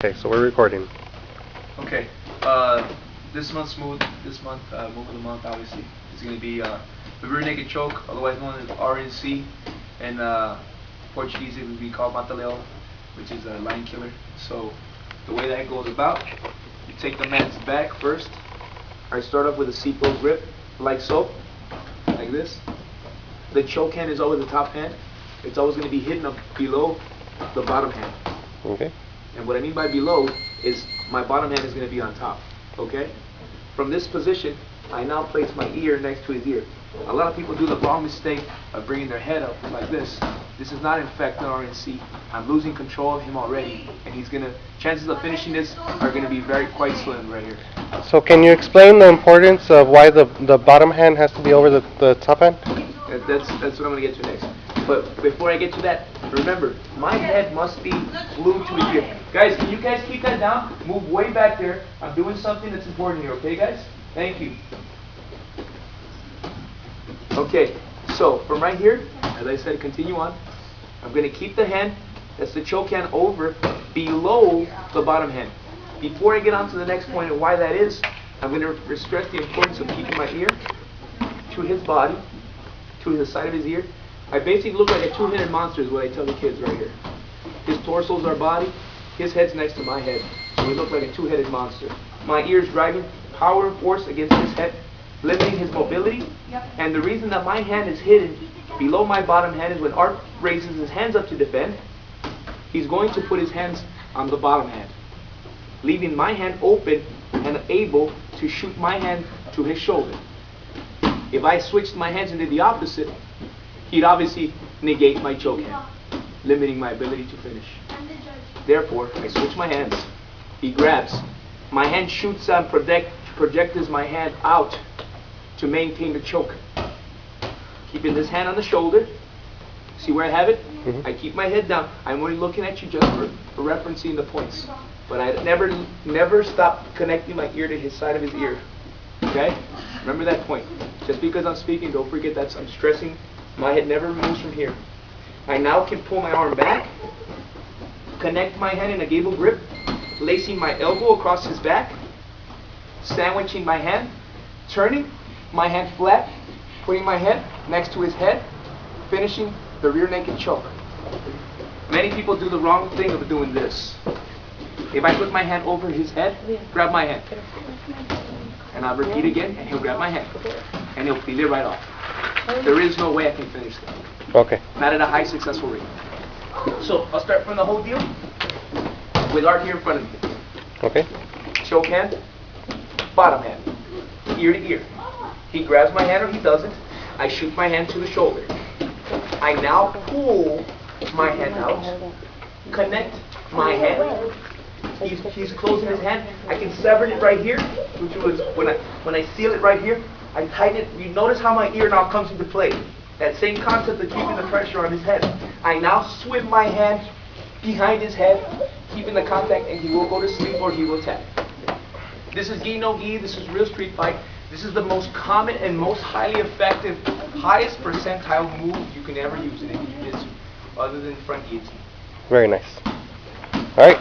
Okay, so we're recording. Okay. This month's move of the month, obviously, is going to be the rear naked choke, otherwise known as RNC, and Portuguese it would be called Mataleo, which is a lion killer. So the way that goes about, you take the man's back first. I start off with a seatbelt grip, like so, like this. The choke hand is always the top hand. It's always going to be hidden up below the bottom hand. Okay. And what I mean by below is my bottom hand is going to be on top, okay? From this position, I now place my ear next to his ear. A lot of people do the wrong mistake of bringing their head up like this. This is not in fact an RNC. I'm losing control of him already, and he's going to, chances of finishing this are going to be quite slim right here. So can you explain the importance of why the bottom hand has to be over the top hand? That's what I'm going to get to next. But before I get to that, remember, my head must be glued to his ear. Guys, can you guys keep that down? Move way back there. I'm doing something that's important here, okay guys? Thank you. Okay, so from right here, as I said, continue on. I'm going to keep the hand, that's the choke hand, over below the bottom hand. Before I get on to the next point and why that is, I'm going to stress the importance of keeping my ear to his body, to the side of his ear. I basically look like a two-headed monster is what I tell the kids right here. His torso is our body, his head's next to my head. So we look like a two-headed monster. My ear's driving power and force against his head, limiting his mobility. And the reason that my hand is hidden below my bottom hand is when Art raises his hands up to defend, he's going to put his hands on the bottom hand, leaving my hand open and able to shoot my hand to his shoulder. If I switched my hands into the opposite, he'd obviously negate my choke hand, limiting my ability to finish. Therefore, I switch my hands. He grabs. My hand shoots and projects my hand out to maintain the choke. Keeping this hand on the shoulder. See where I have it? Mm-hmm. I keep my head down. I'm only looking at you just for referencing the points. But I never stop connecting my ear to his side of his ear. Okay? Remember that point. Just because I'm speaking, don't forget that I'm stressing. My head never moves from here. I now can pull my arm back, connect my hand in a gable grip, placing my elbow across his back, sandwiching my hand, turning my hand flat, putting my head next to his head, finishing the rear naked choke. Many people do the wrong thing of doing this. If I put my hand over his head, grab my hand. And I'll repeat again, and he'll grab my hand. And he'll feel it right off. There is no way I can finish that. Okay. Not at a high successful rate. So I'll start from the whole deal with Art here in front of me. Okay. Choke hand, bottom hand, ear to ear. He grabs my hand or he doesn't. I shoot my hand to the shoulder. I now pull my hand out, connect my hand. He's closing his hand. I can sever it right here, which was when I seal it right here. I tighten it. You notice how my ear now comes into play. That same concept of keeping the pressure on his head. I now swim my hand behind his head, keeping the contact, and he will go to sleep or he will tap. This is gi no gi. This is real street fight. This is the most common and most highly effective, highest percentile move you can ever use in jiu-jitsu, other than front guillotine. Very nice.